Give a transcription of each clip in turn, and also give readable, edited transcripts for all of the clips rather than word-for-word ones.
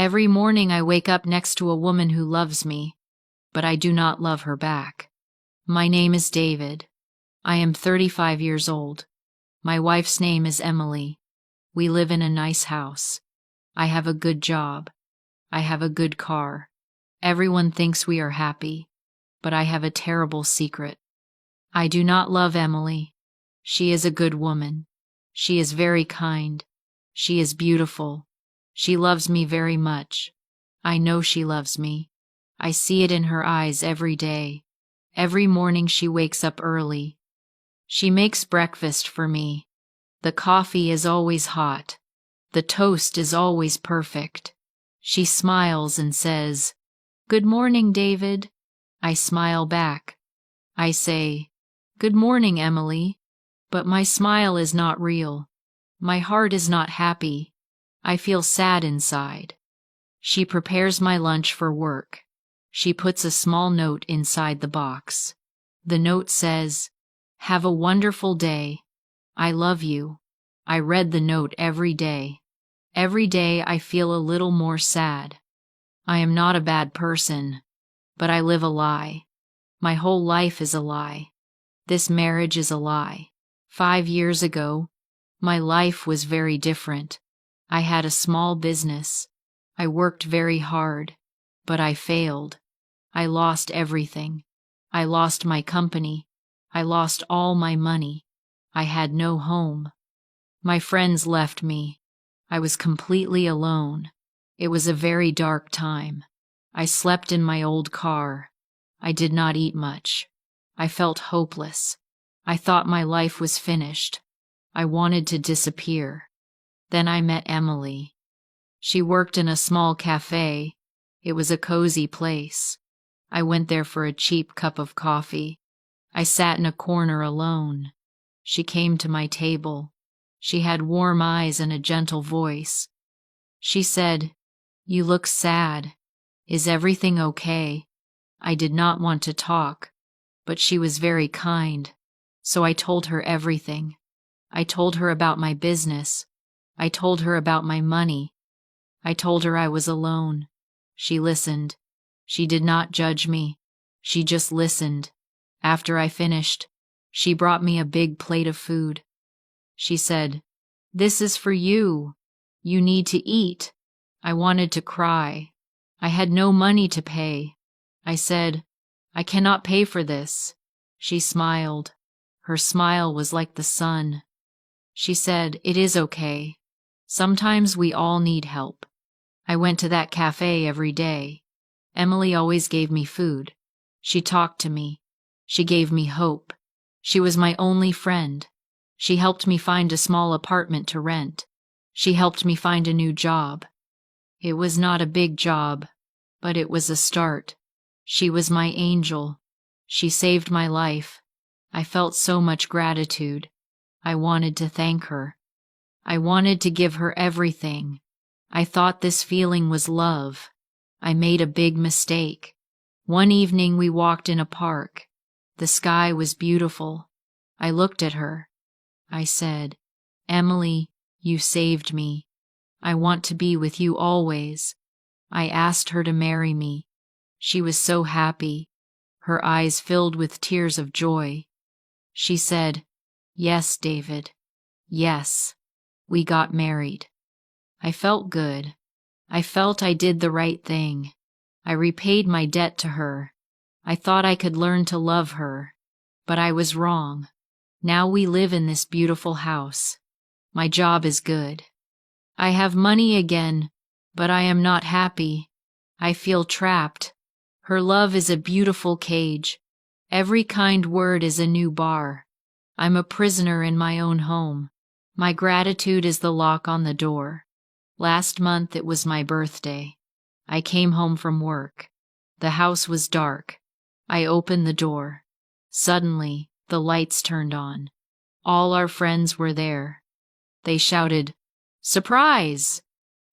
Every morning I wake up next to a woman who loves me, but I do not love her back. My name is David. I am 35 years old. My wife's name is Emily. We live in a nice house. I have a good job. I have a good car. Everyone thinks we are happy, but I have a terrible secret. I do not love Emily. She is a good woman. She is very kind. She is beautiful. She loves me very much. I know she loves me. I see it in her eyes every day. Every morning she wakes up early. She makes breakfast for me. The coffee is always hot. The toast is always perfect. She smiles and says, "Good morning, David." I smile back. I say, "Good morning, Emily." But my smile is not real. My heart is not happy. I feel sad inside. She prepares my lunch for work. She puts a small note inside the box. The note says, "Have a wonderful day. I love you." I read the note every day. Every day I feel a little more sad. I am not a bad person, but I live a lie. My whole life is a lie. This marriage is a lie. 5 years ago, my life was very different. I had a small business. I worked very hard, but I failed. I lost everything. I lost my company. I lost all my money. I had no home. My friends left me. I was completely alone. It was a very dark time. I slept in my old car. I did not eat much. I felt hopeless. I thought my life was finished. I wanted to disappear. Then I met Emily. She worked in a small cafe. It was a cozy place. I went there for a cheap cup of coffee. I sat in a corner alone. She came to my table. She had warm eyes and a gentle voice. She said, "You look sad. Is everything okay?" I did not want to talk, but she was very kind, so I told her everything. I told her about my business. I told her about my money. I told her I was alone. She listened. She did not judge me. She just listened. After I finished, she brought me a big plate of food. She said, "This is for you. You need to eat." I wanted to cry. I had no money to pay. I said, "I cannot pay for this." She smiled. Her smile was like the sun. She said, "It is okay. Sometimes we all need help." I went to that cafe every day. Emily always gave me food. She talked to me. She gave me hope. She was my only friend. She helped me find a small apartment to rent. She helped me find a new job. It was not a big job, but it was a start. She was my angel. She saved my life. I felt so much gratitude. I wanted to thank her. I wanted to give her everything. I thought this feeling was love. I made a big mistake. One evening we walked in a park. The sky was beautiful. I looked at her. I said, "Emily, you saved me. I want to be with you always." I asked her to marry me. She was so happy. Her eyes filled with tears of joy. She said, "Yes, David. Yes." We got married. I felt good. I felt I did the right thing. I repaid my debt to her. I thought I could learn to love her, but I was wrong. Now we live in this beautiful house. My job is good. I have money again, but I am not happy. I feel trapped. Her love is a beautiful cage. Every kind word is a new bar. I'm a prisoner in my own home. My gratitude is the lock on the door. Last month it was my birthday. I came home from work. The house was dark. I opened the door. Suddenly, the lights turned on. All our friends were there. They shouted, "Surprise!"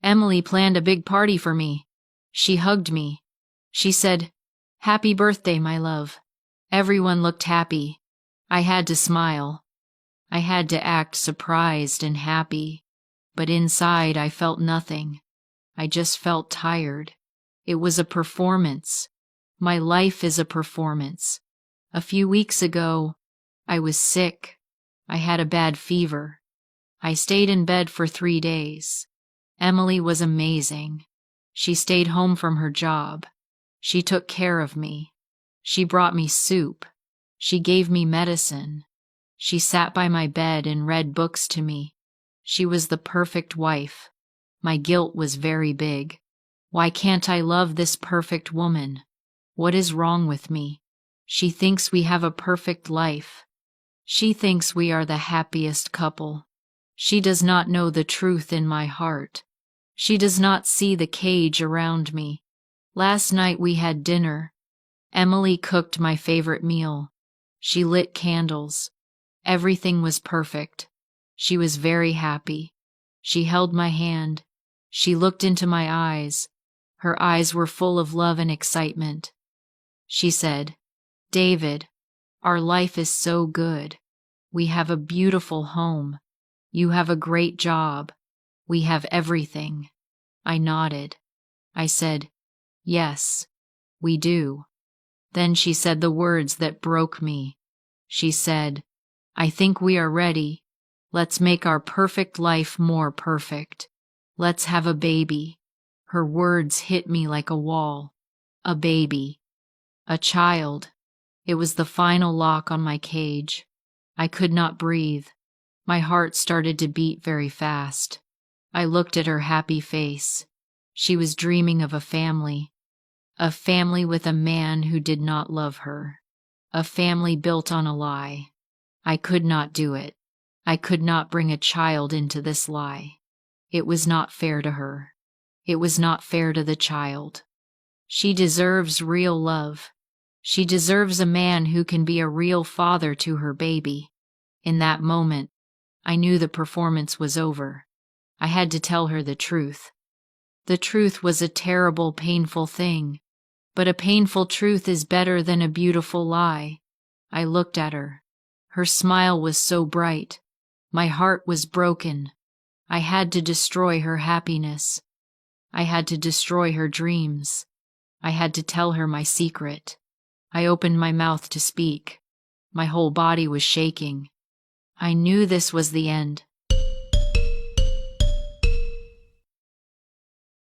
Emily planned a big party for me. She hugged me. She said, "Happy birthday, my love." Everyone looked happy. I had to smile. I had to act surprised and happy, but inside I felt nothing. I just felt tired. It was a performance. My life is a performance. A few weeks ago, I was sick. I had a bad fever. I stayed in bed for 3 days. Emily was amazing. She stayed home from her job. She took care of me. She brought me soup. She gave me medicine. She sat by my bed and read books to me. She was the perfect wife. My guilt was very big. Why can't I love this perfect woman? What is wrong with me? She thinks we have a perfect life. She thinks we are the happiest couple. She does not know the truth in my heart. She does not see the cage around me. Last night we had dinner. Emily cooked my favorite meal. She lit candles. Everything was perfect. She was very happy. She held my hand. She looked into my eyes. Her eyes were full of love and excitement. She said, "David, our life is so good. We have a beautiful home. You have a great job. We have everything." I nodded. I said, "Yes, we do." Then she said the words that broke me. She said, "I think we are ready. Let's make our perfect life more perfect. Let's have a baby." Her words hit me like a wall. A baby. A child. It was the final lock on my cage. I could not breathe. My heart started to beat very fast. I looked at her happy face. She was dreaming of a family with a man who did not love her, a family built on a lie. I could not do it. I could not bring a child into this lie. It was not fair to her. It was not fair to the child. She deserves real love. She deserves a man who can be a real father to her baby. In that moment, I knew the performance was over. I had to tell her the truth. The truth was a terrible, painful thing, but a painful truth is better than a beautiful lie. I looked at her. Her smile was so bright. My heart was broken. I had to destroy her happiness. I had to destroy her dreams. I had to tell her my secret. I opened my mouth to speak. My whole body was shaking. I knew this was the end.